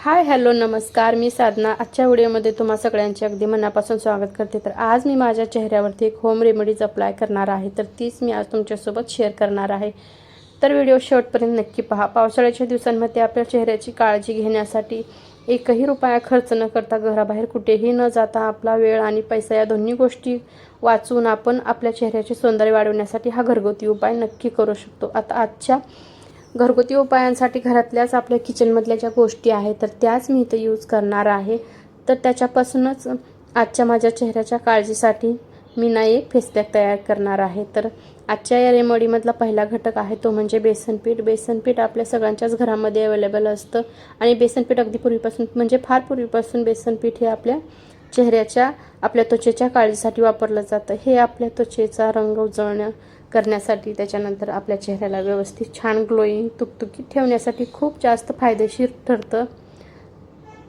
Hi hello नमस्कार, मी साधना। आजच्या व्हिडिओमध्ये तुम्हा सगळ्यांचे अगदी मनापासून स्वागत करते। तर आज मी माझ्या चेहऱ्यावरती एक होम रेमेडीज अप्लाय करणार आहे, तर तीच मी आज तुमच्यासोबत शेअर करणार आहे। तर व्हिडिओ शेवटपर्यंत नक्की पहा। पावसाळ्याच्या दिवसांमध्ये आपल्या चेहऱ्याची काळजी घेण्यासाठी एकही रुपया खर्च न करता घराबाहेर कुठेही न जाता आपला वेळ आणि पैसा या दोन्ही गोष्टी वाचून आपण आपल्या चेहऱ्याचे सौंदर्य वाढवण्यासाठी हा घरगुती उपाय नक्की करू शकतो। आता आजच्या घरगुती उपायांसाठी घरातल्याच आपल्या किचनमधल्या ज्या गोष्टी आहेत तर त्याच मी इथे यूज करणार आहे। तर त्याच्यापासूनच आजच्या माझ्या चेहऱ्याच्या काळजीसाठी मी एक फेस पॅक तयार करणार आहे। तर आजच्या या रेमेडीमधला पहिला घटक आहे तो म्हणजे बेसन पीठ। बेसन पीठ आपल्या सगळ्यांच्याच घरामध्ये अवेलेबल असतं आणि बेसन पीठ अगदी पूर्वीपासून म्हणजे फार पूर्वीपासून बेसन पीठ हे आपल्या चेहऱ्याच्या आपल्या त्वचेच्या काळजीसाठी वापरलं जातं। हे आपल्या त्वचेचा रंग उजळणं करण्यासाठी, त्याच्यानंतर आपल्या चेहऱ्याला व्यवस्थित छान ग्लोईंग तुकतुकीत ठेवण्यासाठी खूप जास्त फायदेशीर ठरतं।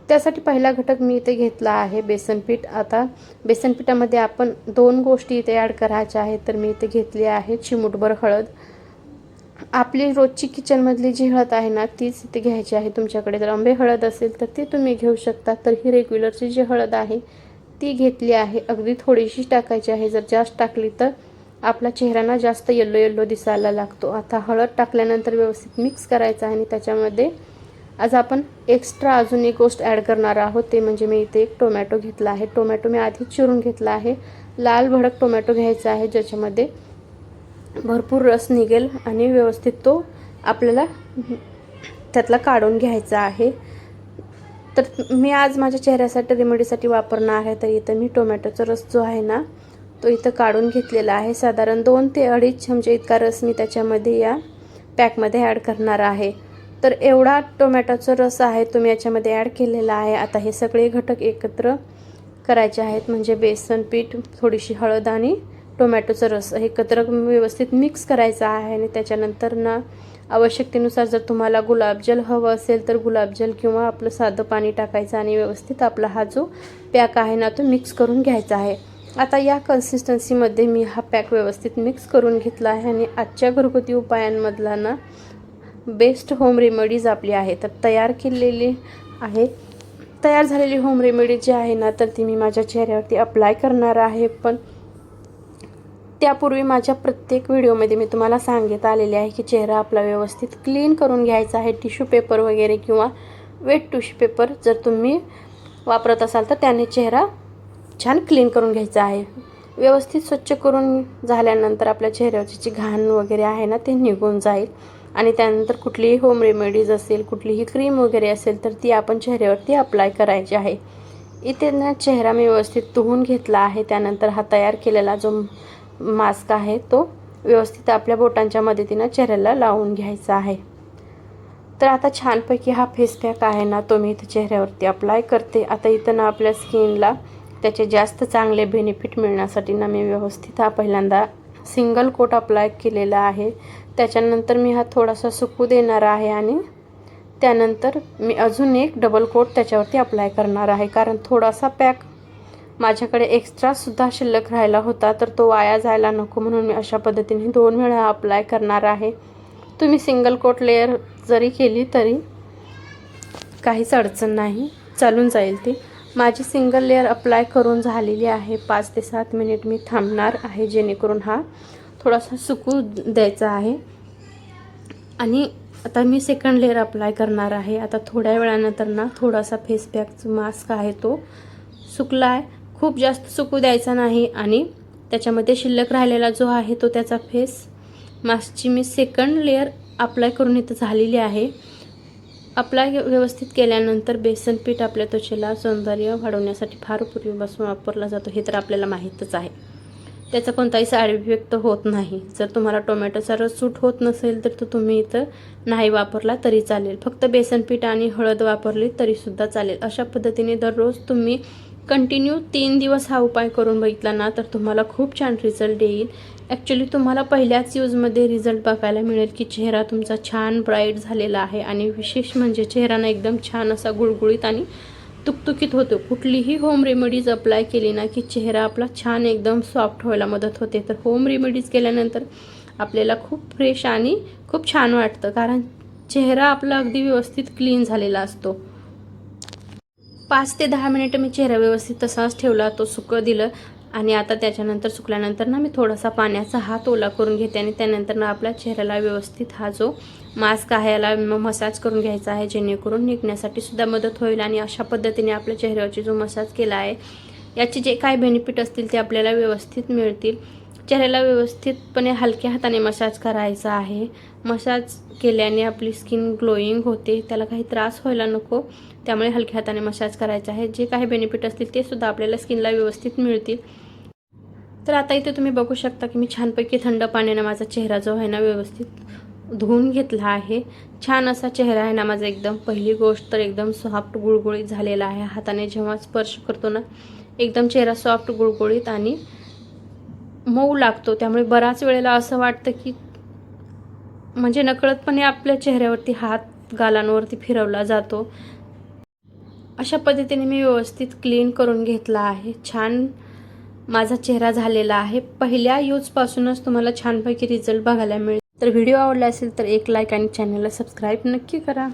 त्यासाठी पहिला घटक मी इथे घेतला आहे बेसन पीठ। आता बेसन पिठामध्ये आपण दोन गोष्टी इथे ॲड करायच्या आहेत। तर मी इथे घेतली आहे चिमूटभर हळद। आपली रोजची किचनमधली जी हळद आहे ना तीच इथे घ्यायची आहे। तुमच्याकडे जर आंबे हळद असेल तर ती तुम्ही घेऊ शकता। तर ही रेग्युलरची जी हळद आहे ती घेतली आहे। अगदी थोडीशी टाकायची आहे, जर जास्त टाकली तर आपला चेहरा ना जास्त येलो येलो दिसायला लागतो। आता हळद टाकल्यानंतर व्यवस्थित मिक्स करायचं आहे आणि त्याच्यामध्ये आज आपण एक्स्ट्रा अजून एक गोष्ट ॲड करणार आहोत, ते म्हणजे मी इथे एक टोमॅटो घेतला आहे। टोमॅटो मी आधीच चिरून घेतला आहे। लाल भडक टोमॅटो घ्यायचा आहे ज्याच्यामध्ये भरपूर रस निघेल आणि व्यवस्थित तो आपल्याला त्यातला काढून घ्यायचा आहे। तर मी आज माझ्या चेहऱ्यासाठी रेमेडीसाठी वापरणार आहे। तर इथं मी टोमॅटोचा रस जो आहे ना तो इथं काढून घेतलेला आहे। साधारण 2 ते 2.5 चमचे इतका रस मी त्याच्यामध्ये या पॅकमध्ये ॲड करणार आहे। तर एवढा टोमॅटोचा रस आहे तो मी याच्यामध्ये ॲड केलेला आहे। आता हे सगळे घटक एकत्र करायचे आहेत, म्हणजे बेसन पीठ, थोडीशी हळद आणि टोमॅटोचा रस एकत्र व्यवस्थित मिक्स करायचा आहे। आणि त्याच्यानंतर ना आवश्यकतेनुसार जर तुम्हाला गुलाबजल हवं असेल तर गुलाबजल किंवा आपलं साधं पाणी टाकायचं आणि व्यवस्थित आपला हा जो पॅक आहे ना तो मिक्स करून घ्यायचा आहे। आता या कन्सिस्टन्सीमध्ये मी हा पॅक व्यवस्थित मिक्स करून घेतला आहे आणि आजच्या घरगुती उपायांमधला ना बेस्ट होम रेमेडीज आपली आहे। तर तयार केलेली आहे, तयार झालेली होम रेमेडी जी आहे ना तर ती मी माझ्या चेहऱ्यावरती अप्लाय करणार आहे। पण त्यापूर्वी माझ्या प्रत्येक व्हिडिओमध्ये मी तुम्हाला सांगत आलेले आहे की चेहरा आपला व्यवस्थित क्लीन करून घ्यायचा आहे। टिश्यू पेपर वगैरे किंवा वेट टिश्यू पेपर जर तुम्ही वापरत असाल तर त्याने चेहरा छान क्लीन करून घ्यायचा आहे। व्यवस्थित स्वच्छ करून झाल्यानंतर आपल्या चेहऱ्यावरची जी घाण वगैरे आहे ना ते निघून जाईल आणि त्यानंतर कुठलीही होम रेमेडीज असेल, कुठलीही क्रीम वगैरे असेल तर ती आपण चेहऱ्यावरती अप्लाय करायची आहे। इथे ना चेहरा मी व्यवस्थित धुवून घेतला आहे। त्यानंतर हा तयार केलेला जो मास्क आहे तो व्यवस्थित आपल्या बोटांच्या मदतीने चेहऱ्याला लावून घ्यायचा आहे। तर आता छानपैकी हा फेस पॅक आहे ना तो मी इथे चेहऱ्यावरती अप्लाय करते। आता इथं ना आपल्या स्किनला त्याचे जास्त चांगले बेनिफिट मिळण्यासाठी ना मी व्यवस्थित हा पहिल्यांदा सिंगल कोट अप्लाय केलेला आहे। त्याच्यानंतर मी हा थोडासा सुकू देणार आहे आणि त्यानंतर मी अजून एक डबल कोट त्याच्यावरती अप्लाय करणार आहे, कारण थोडासा पॅक माझ्याकडे एक्स्ट्रा सुद्धा शिल्लक राहिला होता तर तो वाया जायला नको, म्हणून मी अशा पद्धतीने 2 वेळा अप्लाय करणार आहे। तुम्ही सिंगल कोट लेयर जरी केली तरी काहीच अडचण नाही, चालून जाईल ती। माझी सिंगल लेयर अप्लाय करून झालेली आहे। 5 ते 7 मिनिट मी थांबणार आहे जेणेकरून हा थोडासा सुकू द्यायचा आहे। आणि आता मी सेकंड लेयर अप्लाय करणार आहे। आता थोड्या वेळानंतर ना थोडासा फेस पॅकचा मास्क आहे तो सुकला आहे, खूप जास्त सुकू द्यायचा नाही आणि त्याच्यामध्ये शिल्लक राहिलेला जो आहे तो त्याचा फेस मास्कची मी सेकंड लेयर अप्लाय करून इथं झालेली आहे। अप्लाय व्यवस्थित केल्यानंतर बेसन पीठ आपल्या त्वचेला सौंदर्य वाढवण्यासाठी फार पूर्वीपासून वापरला जातो, हे तर आपल्याला माहीतच आहे। त्याचा कोणताही साईड इफेक्ट होत नाही। जर तुम्हाला टोमॅटोचा रस सूट होत नसेल तर तुम्ही इथं नाही वापरला तरी चालेल, फक्त बेसन पीठ आणि हळद वापरली तरीसुद्धा चालेल। अशा पद्धतीने दररोज तुम्ही कंटिन्यू 3 दिवस हा उपाय करून बघितला ना तर तुम्हाला खूप छान रिझल्ट येईल। ॲक्च्युली तुम्हाला पहिल्याच यूजमध्ये रिझल्ट बघायला मिळेल की चेहरा तुमचा छान ब्राईट झालेला आहे आणि विशेष म्हणजे चेहरा एकदम छान असा गुळगुळीत आणि तुकतुकीत होतो। कुठलीही होम रेमेडीज अप्लाय केली ना की चेहरा आपला छान एकदम सॉफ्ट व्हायला मदत होते। तर होम रेमेडीज केल्यानंतर आपल्याला खूप फ्रेश आणि खूप छान वाटतं, कारण चेहरा आपला अगदी व्यवस्थित क्लीन झालेला असतो। 5 ते 10 मिनिटं मी चेहरा व्यवस्थित तसाच ठेवला, तो सुकं दिलं आणि आता त्याच्यानंतर सुकल्यानंतर ना मी थोडासा पाण्याचा हात ओला करून घेते आणि त्यानंतर ना आपल्या चेहऱ्याला व्यवस्थित हा जो मास्क आहे याला मसाज करून घ्यायचा आहे, जेणेकरून निघण्यासाठी सुद्धा मदत होईल. आणि अशा पद्धतीने आपल्या चेहऱ्यावरची जो मसाज केला आहे याचे जे काय बेनिफिट असतील ते आपल्याला व्यवस्थित मिळतील. चेहऱ्याला व्यवस्थितपणे हलक्या हाताने मसाज करायचा आहे. मसाज केल्याने आपली स्किन ग्लोईंग होते, त्याला काही त्रास व्हायला नको, त्यामुळे हलक्या हाताने मसाज करायचा आहे. जे काही बेनिफिट असतील ते सुद्धा आपल्याला स्किनला व्यवस्थित मिळतील. तर आता इथे तुम्ही बघू शकता की मी छानपैकी थंड पाण्याने माझा चेहरा जो आहे ना व्यवस्थित धुवून घेतला आहे. छान असा चेहरा आहे ना माझा एकदम. पहिली गोष्ट तर एकदम सॉफ्ट गुळगुळीत झालेला आहे. हाताने जेव्हा स्पर्श करतो ना एकदम चेहरा सॉफ्ट गुळगुळीत आणि मऊ लागतो. त्यामुळे बराच वेळेला असं वाटतं की म्हणजे नकळतपणे आपल्या चेहऱ्यावरती हात गालांवरती फिरवला जातो. अशा पद्धतीने मी व्यवस्थित क्लीन करून घेतला आहे. छान माझा चेहरा झालेला आहे. पहिल्या यूजपासूनच तुम्हाला छानपैकी रिझल्ट बघायला मिळेल. तर व्हिडिओ आवडला असेल तर एक लाईक आणि चॅनलला सबस्क्राईब नक्की करा.